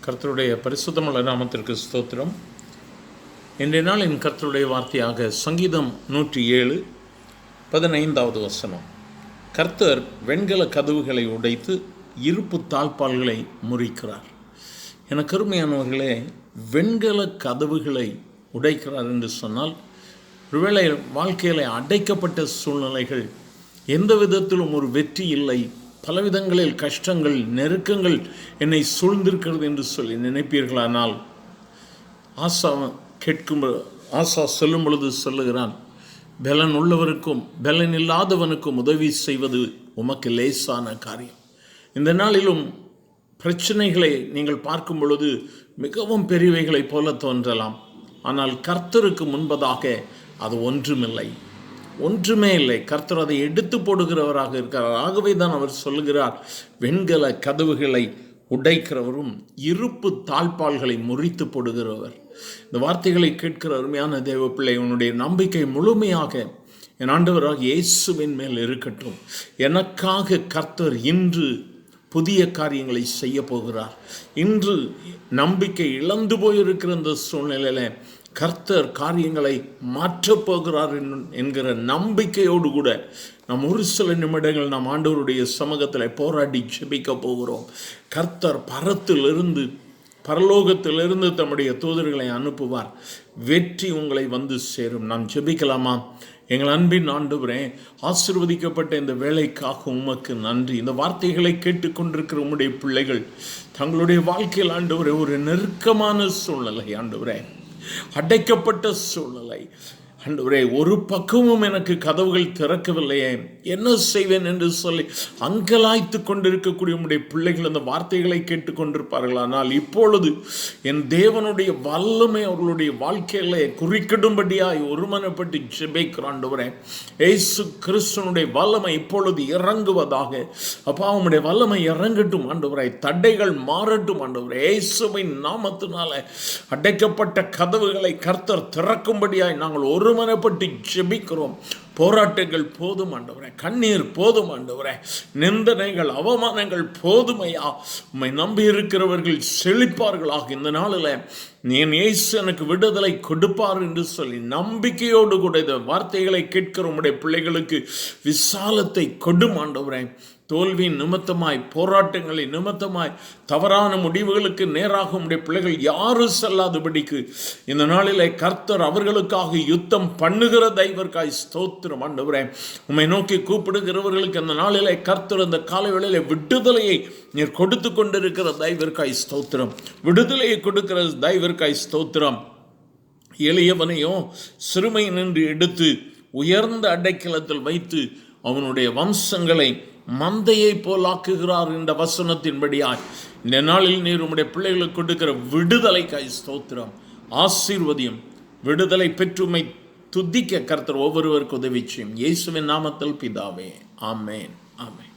கர்த்தருடைய பரிசுத்தமுள்ள நாமத்திற்கு ஸ்தோத்திரம். இன்றைய நாளின் கர்த்தருடைய வார்த்தையாக சங்கீதம் 107:15 வசனம். கர்த்தர் வெண்கல கதவுகளை உடைத்து இருப்பு தாழ்பால்களை முறிக்கிறார். என கருமையானவர்களே, வெண்கல கதவுகளை உடைக்கிறார் என்று சொன்னால், ஒருவேளை வாழ்க்கையில் அடைக்கப்பட்ட சூழ்நிலைகள், எந்த விதத்திலும் ஒரு வெற்றி இல்லை, பலவிதங்களில் கஷ்டங்கள், நெருக்கங்கள் என்னை சூழ்ந்திருக்கிறது என்று சொல்லி நினைப்பீர்களானால், ஆசா சொல்லும் பொழுது சொல்லுகிறான், பலன் உள்ளவருக்கும் பலன் இல்லாதவனுக்கும் உதவி செய்வது உமக்கு லேசான காரியம். இந்த நாளிலும் பிரச்சனைகளை நீங்கள் பார்க்கும் பொழுது மிகவும் பெரியவைகளைப் போல தோன்றலாம். ஆனால் கர்த்தருக்கு முன்பதாக அது ஒன்றுமே இல்லை. கர்த்தர் அதை எடுத்து போடுகிறவராக இருக்கிறார். ஆகவே தான் அவர் சொல்லுகிறார், வெண்கல கதவுகளை உடைக்கிறவரும் இருப்பு தாழ்பால்களை முறித்து போடுகிறவர். இந்த வார்த்தைகளை கேட்கிற அருமையான தேவ பிள்ளை, உன்னுடைய நம்பிக்கை முழுமையாக என் ஆண்டவராக இயேசுவின் மேல் இருக்கட்டும். எனக்காக கர்த்தர் இன்று புதிய காரியங்களை செய்ய போகிறார். இன்று நம்பிக்கை இழந்து போயிருக்கிற இந்த சூழ்நிலையில் கர்த்தர் காரியங்களை மாற்றப் போகிறார் என்கிற நம்பிக்கையோடு கூட நாம் ஒரு சில நிமிடங்கள் நாம் ஆண்டவருடைய சமூகத்தில் போராடி ஜெபிக்க போகிறோம். கர்த்தர் பரலோகத்திலிருந்து தம்முடைய தூதர்களை அனுப்புவார். வெற்றி உங்களை வந்து சேரும். நாம் ஜெபிக்கலாமா? எங்கள் அன்பின் ஆண்டவரே, ஆசீர்வதிக்கப்பட்ட இந்த வேலைக்காக உமக்கு நன்றி. இந்த வார்த்தைகளை கேட்டுக்கொண்டிருக்கிற உம்முடைய பிள்ளைகள் தங்களுடைய வாழ்க்கையில் ஆண்டவரே, ஒரு நெருக்கமான சூழ்நிலை ஆண்டவரே, அடைக்கப்பட்ட சூழ்நிலை ஆண்டவரே, ஒரு பக்கமும் எனக்கு கதவுகள் திறக்கவில்லையே, என்ன செய்வேன் என்று சொல்லி அங்கலாய்த்து கொண்டிருக்கக்கூடிய உம்முடைய பிள்ளைகள் அந்த வார்த்தைகளை கேட்டுக்கொண்டிருப்பார்கள். ஆனால் இப்பொழுது என் தேவனுடைய வல்லமை அவர்களுடைய வாழ்க்கையிலே குறுக்கிடும்படியாய் ஒருமனப்பட்டு ஜெபிக்கிறோம் ஆண்டவரே. இயேசு கிறிஸ்துவனுடைய வல்லமை இப்பொழுது இறங்குவதாக. அப்பா, உம்முடைய வல்லமை இறங்கட்டும் ஆண்டவரே. தடைகள் மாறட்டும் ஆண்டவரே. இயேசுவின் நாமத்தினால அடைக்கப்பட்ட கதவுகளை கர்த்தர் திறக்கும்படியாய் நாங்கள் ஒருமனப்பட்டு ஜெபிக்கிறோம். போராட்டங்கள் போதும் ஆண்டவரே, கண்ணீர் போதும் ஆண்டவரே, நிந்தனைகள், அவமானங்கள் போதுமையா. உம்மை நம்பி இருக்கிறவர்கள் செழிப்பார்களாக. இந்த நாளில் என் இயேசு எனக்கு விடுதலை கொடுப்பார் என்று சொல்லி நம்பிக்கையோடு கூட இந்த வார்த்தைகளை கேட்கிற உம்முடைய பிள்ளைகளுக்கு விசாலத்தை கொடும் ஆண்டவரே. தோல்வியின் நிமித்தமாய், போராட்டங்களின் நிமித்தமாய், தவறான முடிவுகளுக்கு நேராக உடைய பிள்ளைகள் யாரும் செல்லாதபடிக்கு இந்த நாளிலே கர்த்தர் அவர்களுக்காக யுத்தம் பண்ணுகிற தெய்வர்காய் ஸ்தோத்திரம் ஆண்டவரே. உம்மை நோக்கி கூப்பிடுகிறவர்களுக்கு அந்த நாளிலே கர்த்தர் அந்த காலை வேளையிலே விடுதலையை நீர் கொடுத்து கொண்டிருக்கிற தெய்வர்காய் ஸ்தோத்திரம். விடுதலையை கொடுக்கிற தெய்வர்காய் ஸ்தோத்திரம். எளியவனையோ சிறுமை நின்று எடுத்து உயர்ந்த அடைக்கலத்தில் வைத்து அவனுடைய வம்சங்களை மந்தையை போலாக்குகிறார் என்ற வசனத்தின்படியாய் இந்த நாளில் நீர் உம்முடைய பிள்ளைகளுக்கு கொடுக்கிற விடுதலைக்காய் ஸ்தோத்திரம். ஆசீர்வதியும். விடுதலை பெற்றுமை துதிக்க கர்த்தர் ஒவ்வொருவருக்கு உதவி செய்யும். இயேசுவின் நாமத்தில் பிதாவே, ஆமென், ஆமென்.